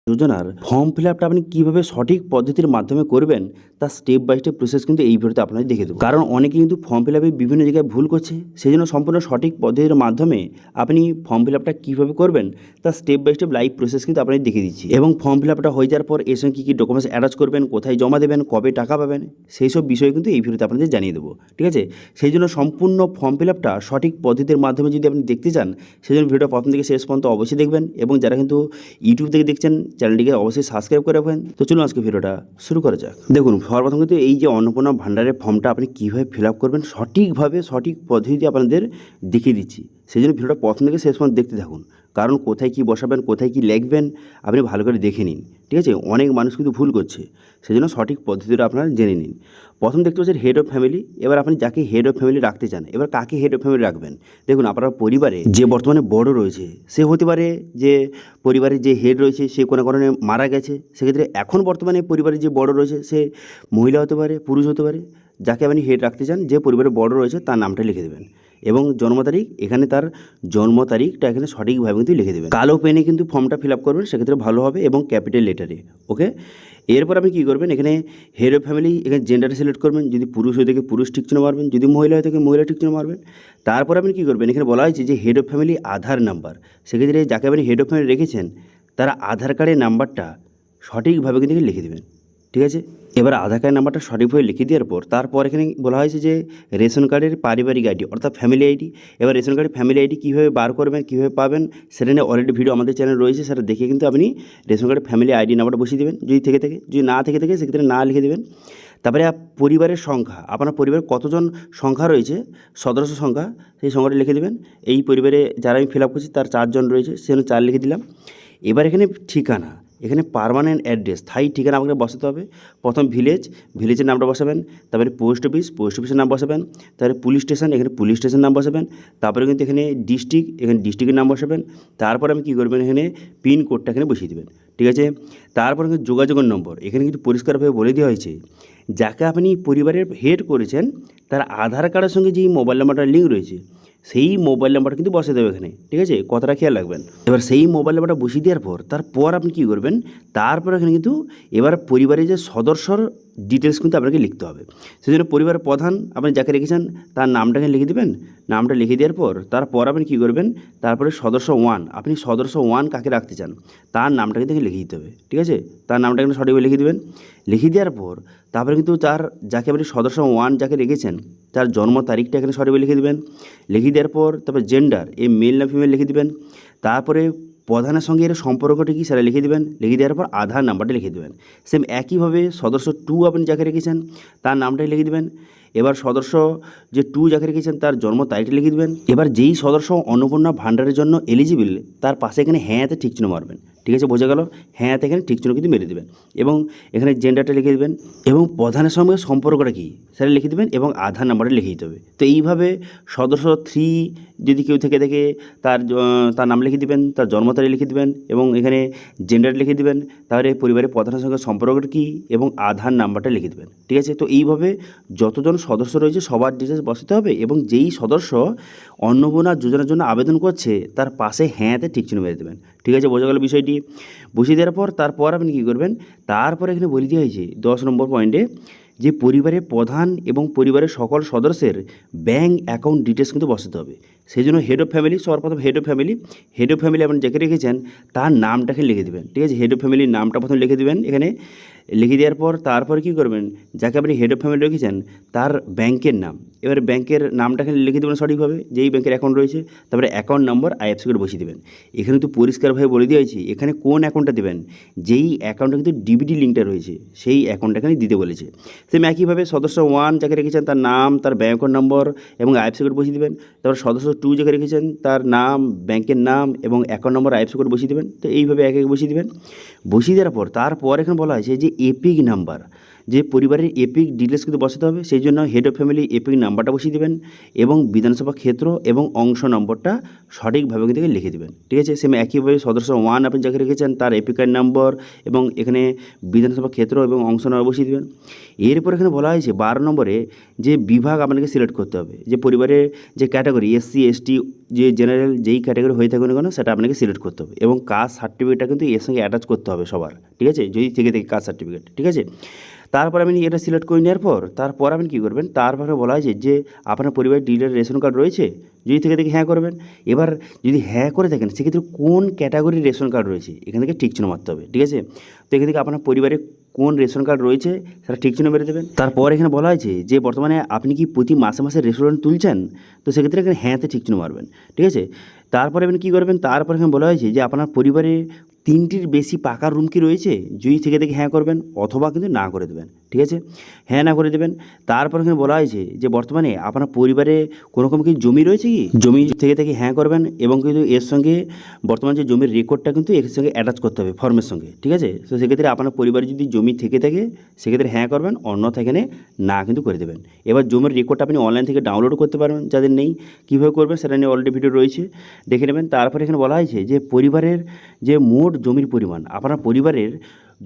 যোজনার form fill আপটা আপনি কীভাবে সঠিক পদ্ধতির মাধ্যমে করবেন তার স্টেপ বাই স্টেপ প্রসেস কিন্তু এই ভিডিওতে আপনাদের দেখে দেবো। কারণ অনেকে কিন্তু ফর্ম ফিল আপে বিভিন্ন জায়গায় ভুল করছে, সেই জন্য সম্পূর্ণ সঠিক পদ্ধতির মাধ্যমে আপনি ফর্ম ফিল আপটা কীভাবে করবেন তার step by step live process কিন্তু আপনাদের দেখিয়ে দিচ্ছি। এবং ফর্ম ফিল আপটা হয়ে যাওয়ার পর এর সঙ্গে কী কী ডকুমেন্টস অ্যাটাচ করবেন, কোথায় জমা দেবেন, কবে টাকা পাবেন, সেই সব বিষয় কিন্তু এই ভিডিওতে আপনাদের জানিয়ে দেবো। ঠিক আছে, সেই জন্য সম্পূর্ণ ফর্ম ফিল আপটা সঠিক পদ্ধতির মাধ্যমে যদি আপনি দেখতে চান, সেই জন্য ভিডিওটা প্রথম থেকে শেষ পর্যন্ত অবশ্যই দেখবেন। এবং যারা কিন্তু ইউটিউব থেকে দেখছেন চ্যানেলটিকে অবশ্যই সাবস্ক্রাইব করে রাখবেন। তো চলুন আজকে ভিডিওটা শুরু করা যাক। দেখুন, সর্বপ্রথম কিন্তু এই যে অন্নপূর্ণা ভান্ডারের ফর্মটা আপনি কীভাবে ফিল আপ করবেন সঠিকভাবে সঠিক পদ্ধতিতে আপনাদের দেখিয়ে দিচ্ছি। সেই জন্য ভিডিওটা প্রথম থেকে শেষ পর্যন্ত দেখতে থাকুন, কারণ কোথায় কী বসাবেন, কোথায় কী লিখবেন আপনি ভালো করে দেখে নিন। ঠিক আছে, অনেক মানুষ কিন্তু ভুল করছে, সেই জন্য সঠিক পদ্ধতিটা আপনারা জেনে নিন। প্রথম দেখতে পাচ্ছেন হেড অফ ফ্যামিলি। এবার আপনি যাকে হেড অফ ফ্যামিলি রাখতে চান, এবার কাকে হেড অফ ফ্যামিলি রাখবেন? দেখুন, আপনার পরিবারে যে বর্তমানে বড় রয়েছে সে হতে পারে যে পরিবারের যে হেড রয়েছে সে কোনো কারণে মারা গেছে, সেক্ষেত্রে এখন বর্তমানে পরিবারে যে বড় রয়েছে সে মহিলা হতে পারে, পুরুষ হতে পারে। যাকে আপনি হেড রাখতে চান, যে পরিবারে বড় রয়েছে তার নামটা লিখে দেবেন এবং জন্ম তারিখ, এখানে তার জন্ম তারিখটা এখানে সঠিকভাবে কিন্তু লিখে দেবেন। কালো পেনে কিন্তু ফর্মটা ফিল আপ করবেন, সেক্ষেত্রে ভালো হবে, এবং ক্যাপিটাল লেটারে। ওকে, এরপর আপনি কী করবেন, এখানে হেড অফ ফ্যামিলি, এখানে জেন্ডারে সিলেক্ট করবেন। যদি পুরুষ হয়ে থাকে পুরুষ টিক চিহ্ন মারবেন, যদি মহিলা হয়ে থাকে মহিলা টিক চিহ্ন মারবেন। তারপর আপনি কী করবেন, এখানে বলা হয়েছে যে head of family Aadhaar number, সেক্ষেত্রে যাকে আপনি হেড অফ ফ্যামিলি রেখেছেন তার আধার কার্ডের নাম্বারটা সঠিকভাবে কিন্তু লিখে দেবেন। ঠিক আছে, এবার আধার কার্ডের নাম্বারটা সঠিকভাবে লিখে দেওয়ার পর তারপর এখানে বলা হয়েছে যে রেশন কার্ডের পারিবারিক আইডি অর্থাৎ ফ্যামিলি আইডি। এবার রেশন কার্ডের ফ্যামিলি আইডি কীভাবে বার করবেন, কীভাবে পাবেন, সেটা নিয়ে অলরেডি ভিডিও আমাদের চ্যানেল রয়েছে, সেটা দেখে কিন্তু আপনি রেশন কার্ডের ফ্যামিলি আইডি নাম্বারটা বসিয়ে দেবেন যদি থেকে থাকে। যদি না থেকে থাকে সেক্ষেত্রে না লিখে দেবেন। তারপরে পরিবারের সংখ্যা, আপনার পরিবারে কতজন সংখ্যা রয়েছে, সদস্য সংখ্যা, সেই সংখ্যাটা লিখে দেবেন। এই পরিবারে যারা আমি ফিল আপ করছি তার 4 জন রয়েছে, সেজন্য 4 লিখে দিলাম। এবার এখানে ঠিকানা, এখানে পার্মানেন্ট অ্যাড্রেস, স্থায়ী ঠিকানা আমাকে বসাতে হবে। প্রথম ভিলেজের নামটা বসাবেন, তারপরে পোস্ট অফিসের নাম বসাবেন, তারপরে পুলিশ স্টেশন, এখানে পুলিশ স্টেশনের নাম বসাবেন। তারপরে কিন্তু এখানে ডিস্ট্রিক্ট, এখানে ডিস্ট্রিক্টের নাম বসাবেন। তারপর আমি কী করবেন, এখানে পিন কোডটা এখানে বসিয়ে দেবেন। ঠিক আছে, তারপর কিন্তু যোগাযোগের নম্বর, এখানে কিন্তু পরিষ্কারভাবে বলে দেওয়া হয়েছে যাকে আপনি পরিবারের হেড করেছেন তার আধার কার্ডের সঙ্গে যেই মোবাইল নাম্বারটা লিঙ্ক রয়েছে সেই মোবাইল নাম্বারটা কিন্তু বসিয়ে দেবে এখানে। ঠিক আছে, কথাটা খেয়াল রাখবেন। এবার সেই মোবাইল নাম্বারটা বসিয়ে দেওয়ার পর তারপর আপনি কী করবেন, তারপর এখানে কিন্তু এবার পরিবারের যে সদস্যর ডিটেলস কিন্তু আপনাকে লিখতে হবে। সেই জন্য পরিবারের প্রধান আপনি যাকে রেখেছেন তার নামটাকে লিখে দেবেন। নামটা লিখে দেওয়ার পর তারপর আপনি কী করবেন, তারপরে সদস্য 1, আপনি সদস্য 1 কাকে রাখতে চান তার নামটা কিন্তু লিখে দিতে হবে। ঠিক আছে, তার নামটা কিন্তু সঠিকভাবে লিখে দেবেন। লিখে দেওয়ার পর তারপরে কিন্তু তার যাকে আপনি সদস্য 1 যাকে রেখেছেন তার জন্ম তারিখটা এখানে সঠিকভাবে লিখে দেবেন। লিখে দেওয়ার পর তারপর জেন্ডার, এই মেল না ফিমেল লিখে দেবেন। তারপরে প্রধানের সঙ্গে এর সম্পর্কটা কী সেটা লিখে দেবেন। লিখে দেওয়ার পর আধার নাম্বারটা লিখে দেবেন। সেম একইভাবে সদস্য 2 আপনি যাকে রেখেছেন তার নামটাই লিখে দেবেন। এবার সদস্য যে 2 যাকে রেখেছেন তার জন্ম তারিখটা লিখে দেবেন। এবার যেই সদস্য অন্নপূর্ণা ভাণ্ডারের জন্য এলিজিবল তার পাশে এখানে হ্যাঁতে ঠিক চিহ্ন মারবেন। ঠিক আছে, বোঝা গেল? হ্যাঁতে এখানে ঠিক চিহ্ন কিন্তু মেরে দেবেন এবং এখানে জেন্ডারটা লিখে দেবেন এবং প্রধানের সঙ্গে সম্পর্কটা কী সেটা লিখে দেবেন এবং আধার নাম্বারটা লিখে দিতে হবে। তো এইভাবে সদস্য 3 যদি কেউ থেকে থাকে তার নাম লিখে দেবেন, তার জন্ম তারিখ লিখে দেবেন এবং এখানে জেন্ডার লিখে দেবেন। তাহলে পরিবারের প্রধানের সঙ্গে সম্পর্কটা কী এবং আধার নাম্বারটা লিখে দেবেন। ঠিক আছে, তো এইভাবে যতজন সদস্য রয়েছে সবার ডিটেলস বসাতে হবে এবং যেই সদস্য অন্নপূর্ণা যোজনার জন্য আবেদন করছে তার পাশে হ্যাঁতে ঠিক চিহ্ন মেরে দেবেন। ঠিক আছে, বোঝা গেল বিষয়টি? বসিয়ে দেওয়ার পর তারপর আপনি কী করবেন, তারপর এখানে বলে দেওয়া হয়েছে 10 নম্বর পয়েন্টে যে পরিবারের প্রধান এবং পরিবারের সকল সদস্যের ব্যাঙ্ক অ্যাকাউন্ট ডিটেলস কিন্তু বসাতে হবে। সেই জন্য হেড অফ ফ্যামিলি, সর্বপ্রথম হেড অফ ফ্যামিলি আপনি যাকে রেখেছেন তার নামটাকে লিখে দেবেন। ঠিক আছে, হেড অফ ফ্যামিলির নামটা প্রথমে লিখে দেবেন এখানে। লিখে দেওয়ার পর তারপরে কী করবেন, যাকে আপনি হেড অফ ফ্যামিলি রেখেছেন তার ব্যাংকের নাম, এবার ব্যাংকের নামটাকে লিখে দেবেন সঠিকভাবে, যেই ব্যাংকের অ্যাকাউন্ট রয়েছে। তারপরে অ্যাকাউন্ট নম্বর আইএফএসসি কোড বসিয়ে দেবেন। এখানে তো পরিষ্কারভাবে বলে দেওয়া হয়েছে এখানে কোন অ্যাকাউন্টটা দেবেন, যেই অ্যাকাউন্টে কিন্তু ডিবিটি লিঙ্কটা রয়েছে সেই অ্যাকাউন্টটা এখানে দিতে বলেছে। সেম একইভাবে সদস্য 1 যাকে রেখেছেন তার নাম, তার ব্যাংক অ্যাকাউন্ট নম্বর এবং আইএফএসসি কোড বসিয়ে দেবেন। তারপর সদস্য 2 যাকে রেখেছেন তার নাম, ব্যাংকের নাম এবং অ্যাকাউন্ট নম্বর আইএফএসসি কোড বসিয়ে দেবেন। তো এইভাবে এক এক বসিয়ে দেবেন। বসিয়ে দেওয়ার পর তারপর এখানে বলা হয়েছে যে এপিক নাম্বার, যে পরিবারের এপিক ডিটেলস কিন্তু বসাতে হবে। সেই জন্য হেড অফ ফ্যামিলি এপিক নাম্বারটা বসিয়ে দেবেন এবং বিধানসভা ক্ষেত্র এবং অংশ নম্বরটা সঠিকভাবে কিন্তু লিখে দেবেন। ঠিক আছে, সেম একইভাবে সদস্য 1 আপনি যাকে রেখেছেন তার এপিকার নম্বর এবং এখানে বিধানসভা ক্ষেত্র এবং অংশ নম্বর বসিয়ে দেবেন। এরপর এখানে বলা হয়েছে 12 নম্বরে যে বিভাগ আপনাকে সিলেক্ট করতে হবে, যে পরিবারের যে ক্যাটাগরি এসসি এসটি যে জেনারেল যেই ক্যাটাগরি হয়ে থাকুন না কেন সেটা আপনাকে সিলেক্ট করতে হবে এবং কাস্ট সার্টিফিকেটটা কিন্তু এর সঙ্গে অ্যাটাচ করতে হবে সবার। ঠিক আছে, যদি থেকে কাস্ট সার্টিফিকেট। ঠিক আছে, তারপর আপনি এটা সিলেক্ট করে নেওয়ার পর তারপর আপনি কী করবেন, তারপরে বলা হয়েছে যে আপনার পরিবারের ডিলার রেশন কার্ড রয়েছে, যদি থেকে হ্যাঁ করবেন। এবার যদি হ্যাঁ করে থাকেন সেক্ষেত্রে কোন ক্যাটাগরির রেশন কার্ড রয়েছে এখান থেকে ঠিক চিহ্ন মারতে হবে। ঠিক আছে, তো এখান থেকে আপনার পরিবারে কোন রেশন কার্ড রয়েছে সেটা ঠিক চিহ্ন মেরে দেবেন। তারপর এখানে বলা হয়েছে যে বর্তমানে আপনি কি প্রতি মাসে মাসে রেস্টুরেন্ট তুলছেন, তো সেক্ষেত্রে এখানে হ্যাঁতে ঠিক চিহ্ন মারবেন। ঠিক আছে, তারপরে আপনি কী করবেন, তারপর এখানে বলা হয়েছে যে আপনার পরিবারে 3টির বেশি পাকা রুম কি রয়েছে, যদি থেকে হ্যাঁ করবেন অথবা কিন্তু না করে দেবেন। ঠিক আছে, হ্যাঁ না করে দেবেন। তারপর এখানে বলা হয়েছে যে বর্তমানে আপনার পরিবারে কোনো রকম কি জমি রয়েছে, কি জমি থেকে হ্যাঁ করবেন এবং কিন্তু এর সঙ্গে বর্তমান যে জমির রেকর্ডটা কিন্তু এর সঙ্গে অ্যাটাচ করতে হবে ফর্মের সঙ্গে। ঠিক আছে, তো সেক্ষেত্রে আপনার পরিবারে যদি জমি থেকে থাকে সেক্ষেত্রে হ্যাঁ করবেন, অন্যথা এখানে না কিন্তু করে দেবেন। এবার জমির রেকর্ডটা আপনি অনলাইন থেকে ডাউনলোড করতে পারবেন, যাদের নেই কীভাবে করবেন সেটা নিয়ে অলরেডি ভিডিও রয়েছে, দেখে নেবেন। তারপরে এখানে বলা হয়েছে যে পরিবারের যে মোট জমির পরিমাণ, আপনার পরিবারের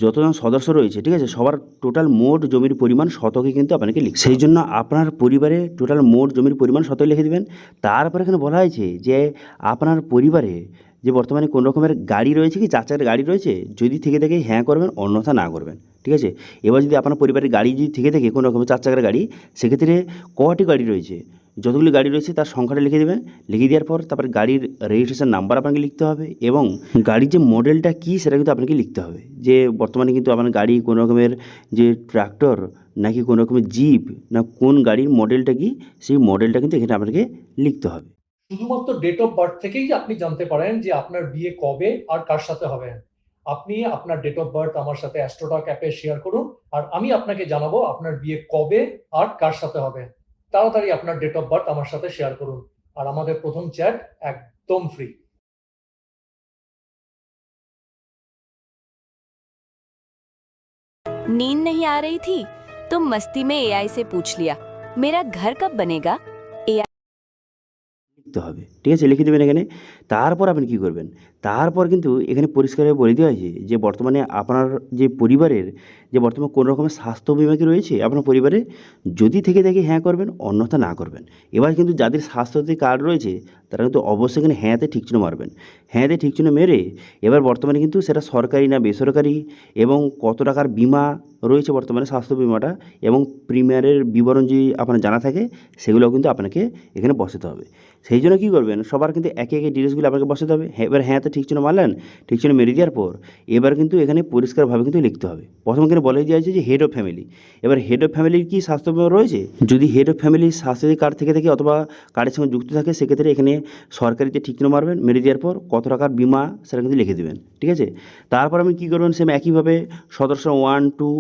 যতজন সদস্য রয়েছে, ঠিক আছে, সবার টোটাল মোট জমির পরিমাণ শতকে কিন্তু আপনাকে লিখতে, সেই জন্য আপনার পরিবারে টোটাল মোট জমির পরিমাণ শতকে লিখে দেবেন। তারপর এখানে বলা হয়েছে যে আপনার পরিবারে যে বর্তমানে কোন রকমের গাড়ি রয়েছে, কি 4 চাকার গাড়ি রয়েছে, যদি থেকে হ্যাঁ করবেন, অন্যথা না করবেন। ঠিক আছে, এবার যদি আপনার পরিবারের গাড়ি যদি থেকে কোনো রকমের 4 চাকার গাড়ি, সেক্ষেত্রে কটি গাড়ি রয়েছে, যতগুলি গাড়ি রয়েছে তার সংখ্যাটা লিখে দেবেন। লিখে দেওয়ার পর তারপর গাড়ির রেজিস্ট্রেশন নাম্বার আপনাকে লিখতে হবে এবং গাড়ির যে মডেলটা কী সেটা কিন্তু আপনাকে লিখতে হবে, যে বর্তমানে কিন্তু আপনার গাড়ি কোনো রকমের যে ট্রাক্টর নাকি কোনো রকমের জিপ, না কোন গাড়ির মডেলটা কি, সেই মডেলটা কিন্তু এখানে আপনাকে লিখতে হবে। শুধুমাত্র ডেট অফ বার্থ থেকেই আপনি জানতে পারেন যে আপনার বিয়ে কবে আর কার সাথে হবে। আপনি আপনার ডেট অফ বার্থ আমার সাথে অ্যাস্ট্রোটক অ্যাপে শেয়ার করুন আর আমি আপনাকে জানাবো আপনার বিয়ে কবে আর কার সাথে হবে। তাড়াতাড়ি আপনার ডেট অফ বার্থ আমার সাথে শেয়ার করুন আর আমাদের প্রথম চ্যাট একদম ফ্রি। नींद नहीं आ रही थी तो मस्ती में एआई से पूछ लिया मेरा घर कब बनेगा। লিখতে হবে। ঠিক আছে, লিখে দেবেন এখানে। তারপর আপনি কী করবেন, তারপর কিন্তু এখানে পরিষ্কারভাবে বলে দেওয়া হয়েছে যে বর্তমানে আপনার যে পরিবারের যে বর্তমানে কোনো রকমের স্বাস্থ্য বিমা কি রয়েছে আপনার পরিবারে, যদি থেকে হ্যাঁ করবেন, অন্যথা না করবেন। এবার কিন্তু যাদের স্বাস্থ্যসাথী কার্ড রয়েছে তারা কিন্তু অবশ্যই এখানে হ্যাঁতে ঠিক চিহ্ন মারবেন। হ্যাঁতে ঠিক চিহ্ন মেরে এবার বর্তমানে কিন্তু সেটা সরকারি না বেসরকারি এবং কত টাকার বিমা রয়েছে বর্তমানে স্বাস্থ্য বিমাটা এবং প্রিমিয়ারের বিবরণ যদি আপনার জানা থাকে সেগুলোও কিন্তু আপনাকে এখানে বসাতে হবে। সেই জন্য কী করবেন, সবার কিন্তু একে একে ডিটেলসগুলো আপনাকে বসাতে হবে। এবার হ্যাঁতে ঠিক চিহ্ন মারলেন, ঠিক চিহ্ন মেরে দেওয়ার পর এবার কিন্তু এখানে পরিষ্কারভাবে কিন্তু লিখতে হবে। প্রথম এখানে বলে দেওয়া হয়েছে যে হেড অফ ফ্যামিলি। এবার হেড অফ ফ্যামিলির কি স্বাস্থ্য বিমা রয়েছে, যদি হেড অফ ফ্যামিলির স্বাস্থ্যসাথী কার্ড থেকে অথবা কার্ডের সঙ্গে যুক্ত থাকে সেক্ষেত্রে এখানে সরকারিতে ঠিক চিহ্ন মারবেন, মেরে দেওয়ার পর কত টাকার বিমা সেটা কিন্তু লিখে দেবেন। ঠিক আছে, তারপর আপনি কী করবেন, সেম একইভাবে সদস্য 1, 2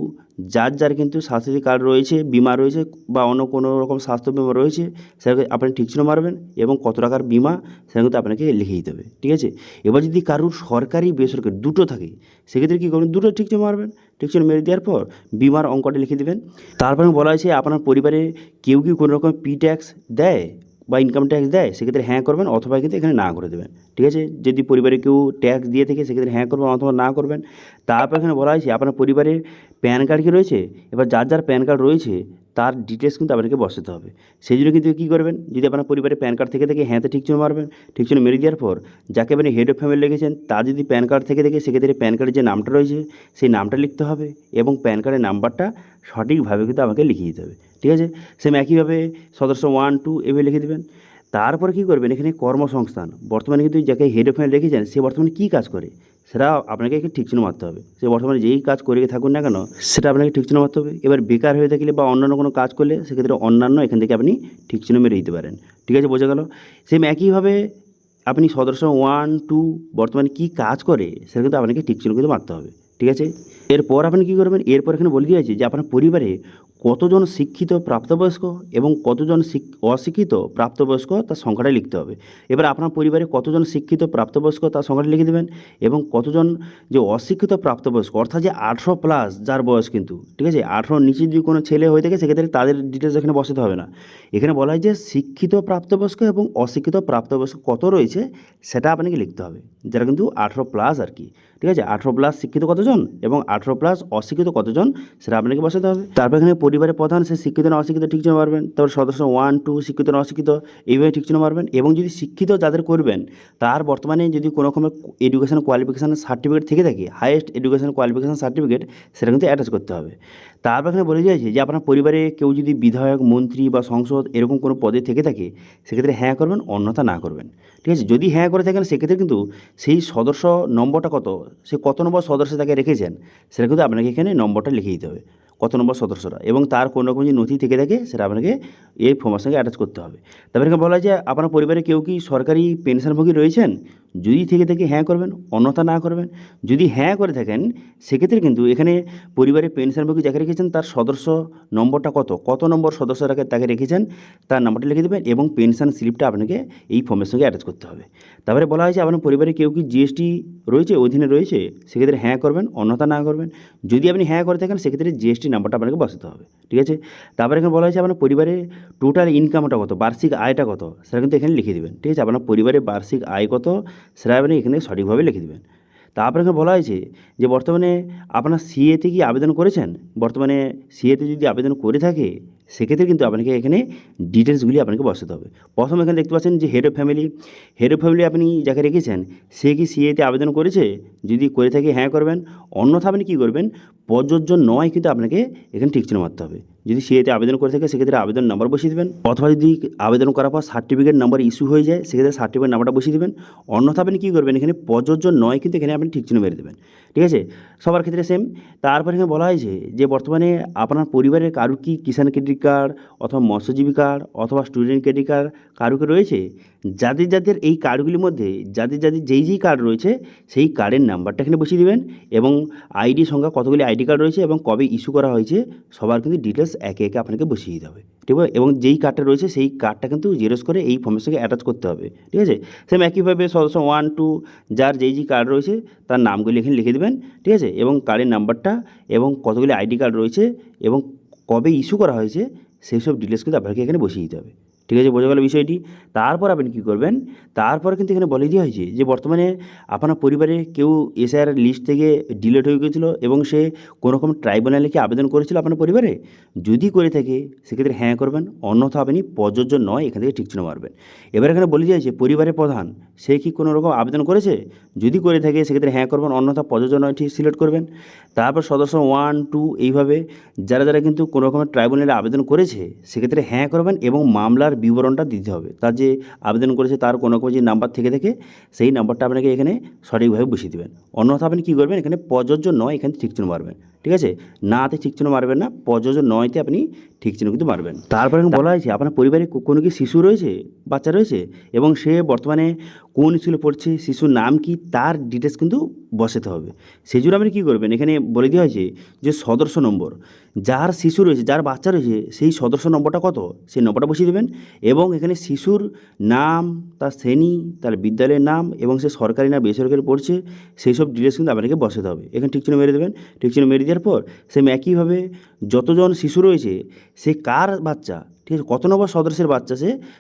যার কিন্তু স্বাস্থ্যসাথী কার্ড রয়েছে, বিমা রয়েছে বা অন্য কোনো রকম স্বাস্থ্য বিমা রয়েছে সেটাকে আপনি ঠিক চিহ্ন মারবেন এবং কত টাকার বিমা সেটা কিন্তু আপনাকে লিখে দিতে হবে। ঠিক আছে, এবার যদি কারোর সরকারি বেসরকারি দুটো থাকে সেক্ষেত্রে কী করবেন, দুটো ঠিক চিহ্ন মারবেন। ঠিক চিহ্ন মেরে দেওয়ার পর বিমার অঙ্কটা লিখে দেবেন। তারপরে বলা হয়েছে আপনার পরিবারে কেউ কি কোনো রকম পি ট্যাক্স দেয় বা ইনকাম ট্যাক্স দেয়, সেক্ষেত্রে হ্যাঁ করবেন অথবা কিন্তু এখানে না করে দেবেন। ঠিক আছে, যদি পরিবারে কেউ ট্যাক্স দিয়ে থাকে সেক্ষেত্রে হ্যাঁ করবেন অথবা না করবেন। তারপর এখানে বলা হয়েছে আপনার পরিবারে প্যান কার্ড কি রয়েছে, এবার যার প্যান কার্ড রয়েছে তার ডিটেলস কিন্তু আপনাকে বসাতে হবে। সেই জন্য কিন্তু কী করবেন, যদি আপনার পরিবারে প্যান কার্ড থেকে হ্যাঁতে ঠিক চিহ্ন মারবেন। ঠিক চিহ্ন মেরে দেওয়ার পর যাকে আপনি হেড অফ ফ্যামিলি লিখেছেন তার যদি প্যান কার্ড থেকে সেক্ষেত্রে প্যান কার্ডের যে নামটা রয়েছে সেই নামটা লিখতে হবে এবং প্যান কার্ডের নাম্বারটা সঠিকভাবে কিন্তু আমাকে লিখিয়ে দিতে হবে। ঠিক আছে, সেম একইভাবে সদস্য 1, 2 এভাবে লিখে দেবেন। তারপরে কী করবেন, এখানে কর্মসংস্থান বর্তমানে কিন্তু যাকে হেড অফ ফ্যামিলি রেখেছেন সে বর্তমানে কী কাজ করে সেটা আপনাকে একটু ঠিক চিহ্ন মারতে হবে। সে বর্তমানে যেই কাজ করে থাকুন না কেন সেটা আপনাকে ঠিক চিহ্ন মারতে হবে। এবার বেকার হয়ে থাকলে বা অন্যান্য কোনো কাজ করলে সেক্ষেত্রে অন্যান্য এখান থেকে আপনি ঠিক চিহ্ন মেরে দিতে পারেন। ঠিক আছে, বোঝা গেল। সেম একইভাবে আপনি সদস্য 1, 2 বর্তমানে কী কাজ করে সেটা কিন্তু আপনাকে ঠিক চিহ্ন কিন্তু মারতে হবে। ঠিক আছে, এরপর আপনি কী করবেন, এরপর এখানে বলে দিয়েছে যে আপনার পরিবারে কতজন শিক্ষিত প্রাপ্তবয়স্ক এবং কতজন অশিক্ষিত প্রাপ্তবয়স্ক তার সংখ্যাটা লিখতে হবে। এবার আপনার পরিবারে কতজন শিক্ষিত প্রাপ্তবয়স্ক তার সংখ্যাটা লিখে দেবেন এবং কতজন যে অশিক্ষিত প্রাপ্তবয়স্ক অর্থাৎ যে 18+ যার বয়স, কিন্তু ঠিক আছে 18 নিচে যদি কোনো ছেলে হয়ে থাকে সেক্ষেত্রে তাদের ডিটেলস এখানে বসাতে হবে না। এখানে বলা হয় যে শিক্ষিত প্রাপ্তবয়স্ক এবং অশিক্ষিত প্রাপ্তবয়স্ক কত রয়েছে সেটা আপনাকে লিখতে হবে, যারা কিন্তু 18+ আর কি, ঠিক আছে 18+ শিক্ষিত কতজন এবং 18+ অশিক্ষিত কতজন সেটা আপনাকে বসাতে হবে। তারপর এখানে পরিবারের প্রধান সে শিক্ষিত না অশিক্ষিত ঠিক চিহ্ন মারবেন, তারপর সদস্য 1 2 শিক্ষিত না অশিক্ষিত এইভাবে ঠিক চিহ্ন মারবেন। এবং যদি শিক্ষিত যাদের করবেন তার বর্তমানে যদি কোনো রকমের এডুকেশন কোয়ালিফিকেশান সার্টিফিকেট থেকে থাকে, হাইয়েস্ট এডুকেশন কোয়ালিফিকেশান সার্টিফিকেট, সেটা কিন্তু অ্যাটাচ করতে হবে। তারপর এখানে বলে দিয়েছে যে আপনার পরিবারে কেউ যদি বিধায়ক, মন্ত্রী বা সংসদ এরকম কোনো পদে থেকে থাকে সেক্ষেত্রে হ্যাঁ করবেন, অন্যথা না করবেন, ঠিক আছে। যদি হ্যাঁ করে থাকেন সেক্ষেত্রে কিন্তু সেই সদস্য নম্বরটা কত, সে কত নম্বর সদস্য তাকে রেখেছেন সেটা কিন্তু আপনাকে এখানে নম্বরটা লিখে দিতে হবে, কত নম্বর সদস্যরা, এবং তার কোনো রকম যদি নথি থেকে থাকে সেটা আপনাকে এই ফর্মের সঙ্গে অ্যাটাচ করতে হবে। তারপরে এখানে বলা হয় যে আপনার পরিবারে কেউ কি সরকারি পেনশনভোগী রয়েছেন, যদি থেকে থাকে হ্যাঁ করবেন, অন্যথা না করবেন। যদি হ্যাঁ করে থাকেন সেক্ষেত্রে কিন্তু এখানে পরিবারে পেনশনভোগী যাকে রেখেছেন তার সদস্য নম্বরটা কত, কত নম্বর সদস্য তাকে রেখেছেন তার নাম্বারটা লিখে দেবেন এবং পেনশন স্লিপটা আপনাকে এই ফর্মের সঙ্গে অ্যাটাচ করতে হবে। তারপরে বলা হয়েছে আপনার পরিবারে কেউ কি জিএসটি রয়েছে, অধীনে রয়েছে, সেক্ষেত্রে হ্যাঁ করবেন, অন্যথা না করবেন। যদি আপনি হ্যাঁ করে থাকেন সেক্ষেত্রে জিএসটি নাম্বারটা আপনাকে বসাতে হবে, ঠিক আছে। তারপরে এখানে বলা হয়েছে আপনার পরিবারের টোটাল ইনকামটা কত, বার্ষিক আয়টা কত, সেটা কিন্তু এখানে লিখে দেবেন, ঠিক আছে। আপনার পরিবারের বার্ষিক আয় কত সেটা আপনি এখানে সঠিকভাবে লিখে দেবেন। তারপরে এখানে বলা হয়েছে যে বর্তমানে আপনার সিএতে কি আবেদন করেছেন, বর্তমানে সিএতে যদি আবেদন করে থাকে সেক্ষেত্রে কিন্তু আপনাকে এখানে ডিটেলসগুলি আপনাকে বসাতে হবে। প্রথম এখানে দেখতে পাচ্ছেন যে head of family, head of family আপনি যাকে রেখেছেন সে কি সিএতে আবেদন করেছে, যদি করে থাকে হ্যাঁ করবেন, অন্যথা আপনি কী করবেন, প্রযোজ্য নয় কিন্তু আপনাকে এখানে ঠিক চিহ্ন মারতে হবে। যদি সিএতে আবেদন করে থাকে সেক্ষেত্রে আবেদন নাম্বার বসিয়ে দেবেন, অথবা যদি আবেদন করার পর সার্টিফিকেট নাম্বার ইস্যু হয়ে যায় সেক্ষেত্রে সার্টিফিকেট নাম্বারটা বসিয়ে দেবেন, অন্যথা আপনি কী করবেন, এখানে প্রযোজ্য নয় কিন্তু এখানে আপনি ঠিক চিহ্ন মেরে দেবেন, ঠিক আছে, সবার ক্ষেত্রে সেম। তারপর এখানে বলা হয়েছে যে বর্তমানে আপনার পরিবারের কারুর কি কিষাণ ক্রেডিট কার্ড অথবা মৎস্যজীবী কার্ড অথবা স্টুডেন্ট ক্রেডিট কার্ড কারুকে রয়েছে, যাদের যাদের এই কার্ডগুলির মধ্যে যাদের যাদের যেই কার্ড রয়েছে সেই কার্ডের নাম্বারটা এখানে বসিয়ে দেবেন এবং আইডি সংখ্যা কতগুলি আইডি কার্ড রয়েছে এবং কবে ইস্যু করা হয়েছে সবার কিন্তু ডিটেলস একে একে আপনাকে বসিয়ে দিতে হবে, ঠিক আছে। এবং যেই কার্ডটা রয়েছে সেই কার্ডটা কিন্তু জেরক্স করে এই ফর্মের সঙ্গে অ্যাটাচ করতে হবে, ঠিক আছে। সেম একইভাবে সদস্য 1 2 যার যেই কার্ড রয়েছে তার নামগুলি এখানে লিখে দেবেন, ঠিক আছে, এবং কার্ডের নাম্বারটা এবং কতগুলি আইডি কার্ড রয়েছে এবং কবে ইস্যু করা হয়েছে সেই সব ডিটেলস কিন্তু আপনাকে এখানে বসিয়ে দিতে হবে, ঠিক আছে, বোঝা গেল বিষয়টি। তারপর আপনি কী করবেন, তারপরে কিন্তু এখানে বলে দেওয়া হয়েছে যে বর্তমানে আপনার পরিবারে কেউ এসআইআর লিস্ট থেকে ডিলেট হয়ে গিয়েছিলো এবং সে কোনোরকম ট্রাইব্যুনালে কি আবেদন করেছিল আপনার পরিবারে, যদি করে থাকে সেক্ষেত্রে হ্যাঁ করবেন, অন্যথা আপনি প্রযোজ্য নয় এখান থেকে ঠিক চিহ্ন মারবেন। এবার এখানে বলে দিয়েছে পরিবারের প্রধান সে কি কোনো রকম আবেদন করেছে, যদি করে থাকে সেক্ষেত্রে হ্যাঁ করবেন, অন্যথা প্রযোজ্য নয় ঠিক সিলেক্ট করবেন। তারপর সদস্য 1 2 এইভাবে যারা যারা কিন্তু কোনো রকমের ট্রাইব্যুনালে আবেদন করেছে সেক্ষেত্রে হ্যাঁ করবেন এবং মামলার বিবরণটা দিতে হবে, তার যে আবেদন করেছে তার কোনো রকম যে নাম্বার থেকে থাকে সেই নাম্বারটা আপনাকে এখানে সঠিকভাবে বসিয়ে দেবেন, অন্যথা আপনি কী করবেন, এখানে প্রযোজ্য নয় এখানে ঠিক চিহ্ন মারবেন, ঠিক আছে, নাতে ঠিক চিহ্ন মারবেন না, প্রযোজ্য নয়তে আপনি ঠিক চিহ্ন কিন্তু মারবেন। তারপরে বলা হয়েছে আপনার পরিবারে কোনো কি শিশু রয়েছে, বাচ্চা রয়েছে এবং সে বর্তমানে কোন স্কুলে পড়ছে, শিশুর নাম কি, তার ডিটেলস কিন্তু বসাতে হবে। সেই জন্য আপনি কী করবেন, এখানে বলে দেওয়া হয়েছে যে সদস্য নম্বর, যার শিশু রয়েছে যার বাচ্চা রয়েছে সেই সদস্য নম্বরটা কত সেই নম্বরটা বসিয়ে দেবেন এবং এখানে শিশুর নাম, তার শ্রেণী, তার বিদ্যালয়ের নাম এবং সে সরকারি না বেসরকারি পড়ছে সেই সব ডিটেলস কিন্তু আপনাকে বসাতে হবে, এখানে ঠিক চিহ্ন মেরে দেবেন। ঠিক চিহ্ন মেরে দেওয়ার পর সেম একইভাবে যতজন শিশু রয়েছে সে কার বাচ্চা, ঠিক আছে, কত নম্বর সদস্যের বাচ্চা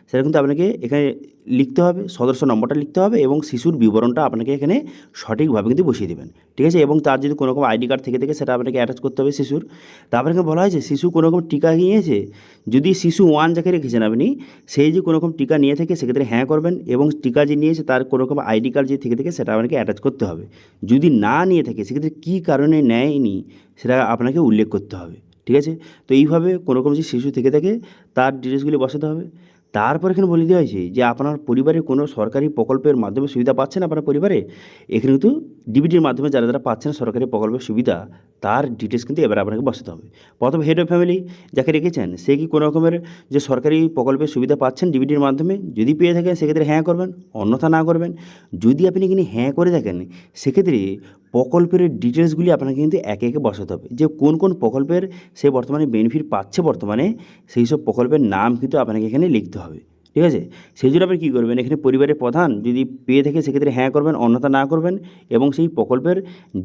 সেটা কিন্তু আপনাকে এখানে লিখতে হবে, সদস্য নম্বরটা লিখতে হবে এবং শিশুর বিবরণটা আপনাকে এখানে সঠিকভাবে কিন্তু বসিয়ে দেবেন, ঠিক আছে, এবং তার যদি কোনো রকম আইডি কার্ড থেকে থাকে সেটা আপনাকে অ্যাটাচ করতে হবে শিশুর। তারপরে এখানে বলা হয়েছে শিশু কোনো রকম টিকা নিয়েছে, যদি শিশু 1 যাকে রেখেছেন আপনি সেই যে কোনো রকম টিকা নিয়ে থাকে সেক্ষেত্রে হ্যাঁ করবেন এবং টিকা যে নিয়েছে তার কোনো রকম আইডি কার্ড যে থেকে থাকে সেটা আপনাকে অ্যাটাচ করতে হবে, যদি না নিয়ে থাকে সেক্ষেত্রে কী কারণে নেয়নি সেটা আপনাকে উল্লেখ করতে হবে, ঠিক আছে। তো এইভাবে কোনো রকম যে শিশু থেকে থাকে তার ডিটেলসগুলি বসাতে হবে। তারপর এখানে বলে দেওয়া হয়েছে যে আপনার পরিবারে কোনো সরকারি প্রকল্পের মাধ্যমে সুবিধা পাচ্ছেন আপনার পরিবারে, এখানে কিন্তু ডিবিটির মাধ্যমে যারা যারা পাচ্ছেন সরকারি প্রকল্পের সুবিধা তার ডিটেলস কিন্তু এবার আপনাকে বসাতে হবে। প্রথম হেড অফ ফ্যামিলি যাকে রেখেছেন সে কি কোনো রকমের যে সরকারি প্রকল্পের সুবিধা পাচ্ছেন ডিবিটির মাধ্যমে, যদি পেয়ে থাকেন সেক্ষেত্রে হ্যাঁ করবেন, অন্যথা না করবেন। যদি আপনি কিনে হ্যাঁ করে থাকেন সেক্ষেত্রে প্রকল্পের ডিটেলসগুলি আপনাকে কিন্তু একে একে বসাতে হবে, যে কোন কোন প্রকল্পের সে বর্তমানে বেনিফিট পাচ্ছে বর্তমানে, সেই সব প্রকল্পের নাম কিন্তু আপনাকে এখানে লিখতে হবে। ঠিক আছে, সেই জন্য আপনি কী করবেন, এখানে পরিবারের প্রধান যদি পেয়ে থাকে সেক্ষেত্রে হ্যাঁ করবেন, অন্যথা না করবেন, এবং সেই প্রকল্পের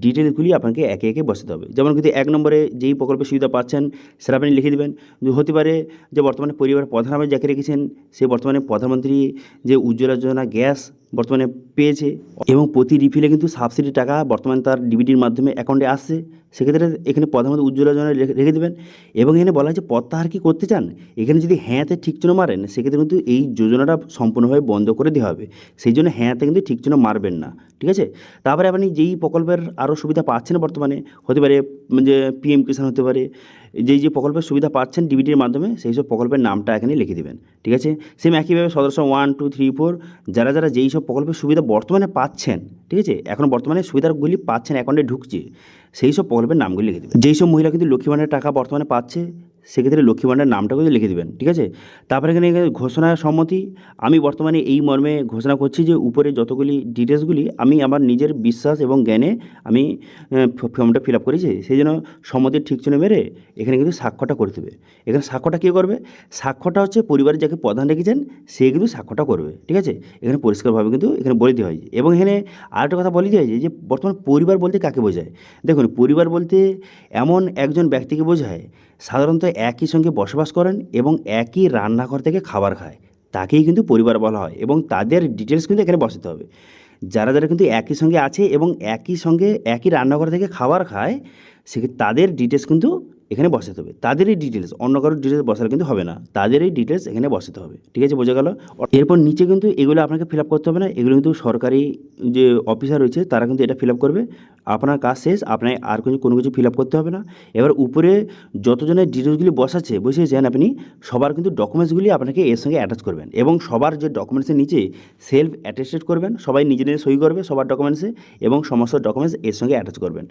ডিটেলসগুলি আপনাকে একে একে বসাতে হবে। যেমন কিন্তু 1 নম্বরে যেই প্রকল্পের সুবিধা পাচ্ছেন সেটা আপনি লিখে দেবেন। হতে পারে যে বর্তমানে পরিবারের প্রধান আপনি যাকে রেখেছেন সে বর্তমানে প্রধানমন্ত্রী যে উজ্জ্বলা যোজনা গ্যাস বর্তমানে পেয়েছে, এবং প্রতি রিফিলে কিন্তু সাবসিডি টাকা বর্তমানে তার ডিবিটির মাধ্যমে অ্যাকাউন্টে আসছে, সেক্ষেত্রে এখানে প্রধানমন্ত্রী উজ্জ্বলা যোজনা রেখে দেবেন। এবং এখানে বলা হয়েছে প্রত্যাহার কি করতে চান, এখানে যদি হ্যাঁতে ঠিক চিহ্ন মারেন সেক্ষেত্রে কিন্তু এই যোজনাটা সম্পূর্ণভাবে বন্ধ করে দেওয়া হবে, সেই জন্য হ্যাঁতে কিন্তু ঠিক চিহ্ন মারবেন না। ঠিক আছে, তারপরে আপনি যেই প্রকল্পের আরও সুবিধা পাচ্ছেন বর্তমানে, হতে পারে যে পিএম কিষাণ হতে পারে, যে প্রকল্পের সুবিধা পাচ্ছেন ডিবিটির মাধ্যমে সেই সব প্রকল্পের নামটা এখানে লিখে দেবেন। ঠিক আছে, সেম একইভাবে সদস্য 1 2 3 4 যারা যেই সব প্রকল্পের সুবিধা বর্তমানে পাচ্ছেন, ঠিক আছে, এখন বর্তমানে সুবিধাগুলি পাচ্ছেন, অ্যাকাউন্টে ঢুকছে, সেই সব প্রকল্পের নামগুলি লিখে দেবেন। যেই সব মহিলা কিন্তু লক্ষ্মী ভাণ্ডারের টাকা বর্তমানে পাচ্ছে সেক্ষেত্রে লক্ষ্মী ভাণ্ডারের নামটা কিন্তু লিখে দেবেন। ঠিক আছে, তারপরে এখানে ঘোষণা সম্মতি, আমি বর্তমানে এই মর্মে ঘোষণা করছি যে উপরে যতগুলি ডিটেলসগুলি আমি আমার নিজের বিশ্বাস এবং জ্ঞানে আমি ফর্মটা ফিল আপ করেছি, সেই জন্য সম্মতির ঠিক চিহ্ন মেরে এখানে কিন্তু স্বাক্ষরটা করতে হবে। এখানে স্বাক্ষরটা কে করবে, স্বাক্ষরটা হচ্ছে পরিবারের যাকে প্রধান রেখেছেন সে কিন্তু স্বাক্ষরটা করবে। ঠিক আছে, এখানে পরিষ্কারভাবে কিন্তু এখানে বলে দেওয়া হয়েছে। এবং এখানে আরেকটা কথা বলে দেওয়া হয়েছে যে বর্তমান পরিবার বলতে কাকে বোঝায়। দেখুন, পরিবার বলতে এমন একজন ব্যক্তিকে বোঝায় সাধারণত একই সঙ্গে বসবাস করেন এবং একই রান্নাঘর থেকে খাবার খায়, তাকেই কিন্তু পরিবার বলা হয়, এবং তাদের ডিটেলস কিন্তু এখানে বসাতে হবে। যারা কিন্তু একই সঙ্গে আছে এবং একই সঙ্গে একই রান্নাঘর থেকে খাবার খায় তাদের ডিটেলস কিন্তু এখানে বসাতে হবে। তাদেরই ডিটেলস, অন্য কারোর ডিটেলস বসালে কিন্তু হবে না, তাদেরই ডিটেলস এখানে বসাতে হবে। ঠিক আছে, বোঝা গেল। এরপর নিচে কিন্তু এগুলো আপনাকে ফিল আপ করতে হবে না, এগুলো কিন্তু সরকারি যে অফিসার রয়েছে তারা কিন্তু এটা ফিল আপ করবে। আপনার কাজ শেষ, আপনার আর কোনো কিছু ফিল আপ করতে হবে না। এবার উপরে যতজনের ডিটেলসগুলি বসিয়েছেন আপনি সবার কিন্তু ডকুমেন্টসগুলি আপনাকে এর সঙ্গে অ্যাটাচ করবেন, এবং সবার যে ডকুমেন্টসের নিচে সেলফ অ্যাটেস্টেড করবেন, সবাই নিজে নিজে সই করবে সবার ডকুমেন্টসে, এবং সমস্ত ডকুমেন্টস এর সঙ্গে অ্যাটাচ করবেন।